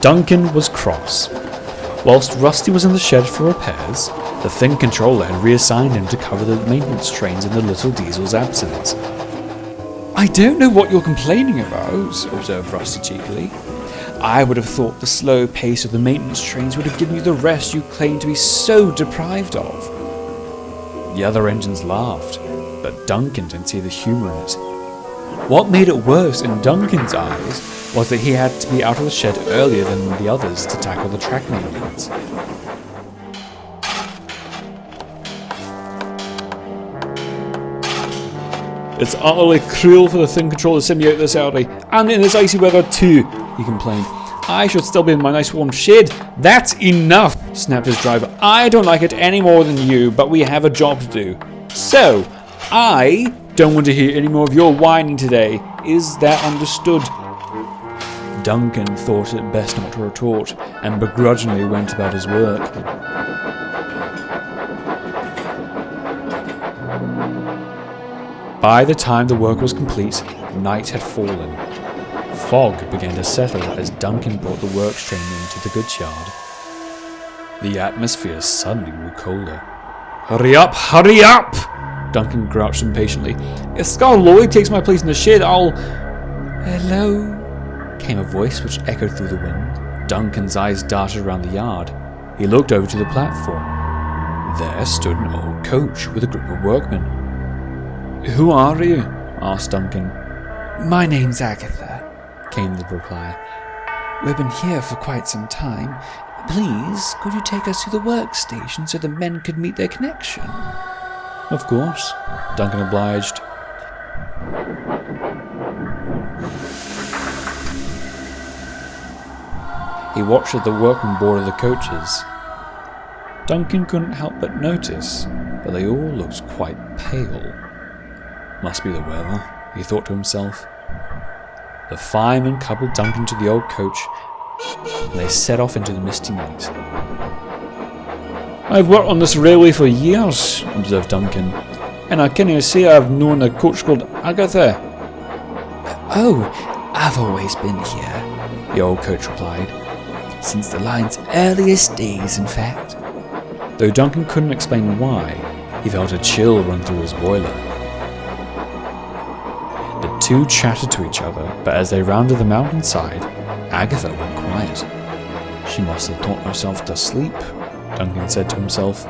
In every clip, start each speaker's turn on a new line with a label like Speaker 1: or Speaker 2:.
Speaker 1: Duncan was cross. Whilst Rusty was in the shed for repairs, the Thing controller had reassigned him to cover the maintenance trains in the Little Diesel's absence. "I don't know what you're complaining about," observed Rusty cheekily. "I would have thought the slow pace of the maintenance trains would have given you the rest you claim to be so deprived of." The other engines laughed, but Duncan didn't see the humour in it. What made it worse in Duncan's eyes was that he had to be out of the shed earlier than the others to tackle the track maintenance. "It's utterly cruel for the Thing controller to send me out this early, and in this icy weather too," he complained. "I should still be in my nice warm shed." "That's enough," snapped his driver. "I don't like it any more than you, but we have a job to do. So, I don't want to hear any more of your whining today. Is that understood?" Duncan thought it best not to retort, and begrudgingly went about his work. By the time the work was complete, night had fallen. Fog began to settle as Duncan brought the work train into the goods yard. The atmosphere suddenly grew colder. "Hurry up, hurry up!" Duncan grouched impatiently. "If Scar Lloyd takes my place in the shed, I'll..." "Hello?" came a voice which echoed through the wind. Duncan's eyes darted around the yard. He looked over to the platform. There stood an old coach with a group of workmen. "Who are you?" asked Duncan. "My name's Agatha," came the reply. "We've been here for quite some time. Please, could you take us to the workstation so the men could meet their connection?" "Of course," Duncan obliged. He watched as the workmen boarded the coaches. Duncan couldn't help but notice that they all looked quite pale. Must be the weather, he thought to himself. The firemen coupled Duncan to the old coach, and they set off into the misty night. "I've worked on this railway for years," observed Duncan, "and I can say I've known a coach called Agatha." "Oh, I've always been here," the old coach replied. "Since the line's earliest days, in fact." Though Duncan couldn't explain why, he felt a chill run through his boiler. The two chatted to each other, but as they rounded the mountainside, Agatha went quiet. "She must have taught herself to sleep," Duncan said to himself.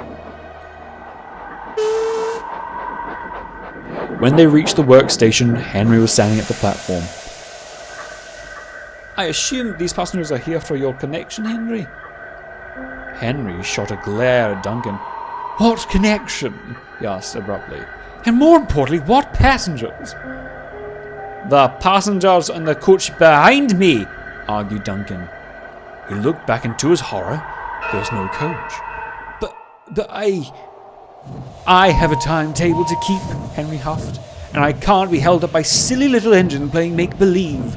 Speaker 1: When they reached the workstation, Henry was standing at the platform. "I assume these passengers are here for your connection, Henry?" Henry shot a glare at Duncan. "What connection?" he asked abruptly. "And more importantly, what passengers?" "The passengers in the coach behind me," argued Duncan. He looked back, and to his horror, there was no coach. But I have a timetable to keep," Henry huffed, "and I can't be held up by silly little engines playing make-believe."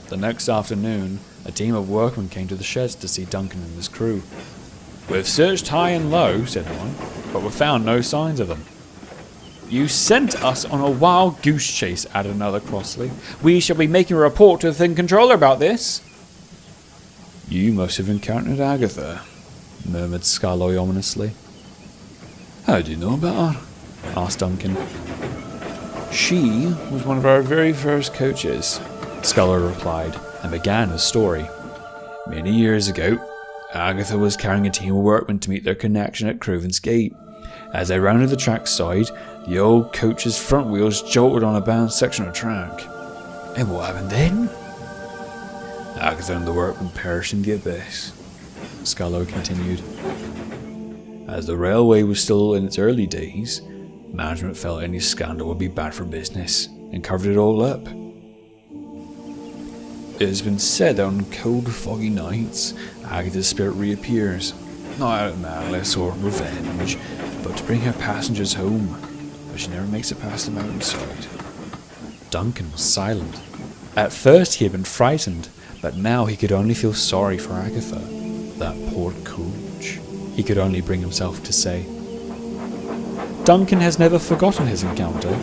Speaker 1: The next afternoon, a team of workmen came to the sheds to see Duncan and his crew. "We've searched high and low," said one, "but we've found no signs of them." "You sent us on a wild goose chase," added another crossly. "We shall be making a report to the Thing controller about this." "You must have encountered Agatha," murmured Scarloy ominously. "How do you know about her?" asked Duncan. "She was one of our very first coaches," Scarloy replied, and began his story. "Many years ago, Agatha was carrying a team of workmen to meet their connection at Crovan's Gate. As they rounded the track side, the old coach's front wheels jolted on a bound section of track." "And what happened then?" "Agatha and the workmen perished in the abyss," Scarlow continued. "As the railway was still in its early days, management felt any scandal would be bad for business, and covered it all up. It has been said that on cold, foggy nights, Agatha's spirit reappears, not out of malice or revenge, but to bring her passengers home, but she never makes it past the mountainside." Duncan was silent. At first he had been frightened, but now he could only feel sorry for Agatha. That poor coach, he could only bring himself to say. Duncan has never forgotten his encounter.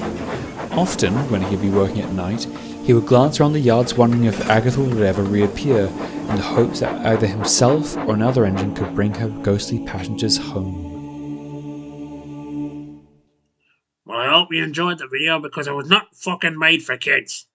Speaker 1: Often, when he would be working at night, he would glance around the yards wondering if Agatha would ever reappear, in the hopes that either himself or another engine could bring her ghostly passengers home.
Speaker 2: Well, I hope you enjoyed the video because it was not fucking made for kids.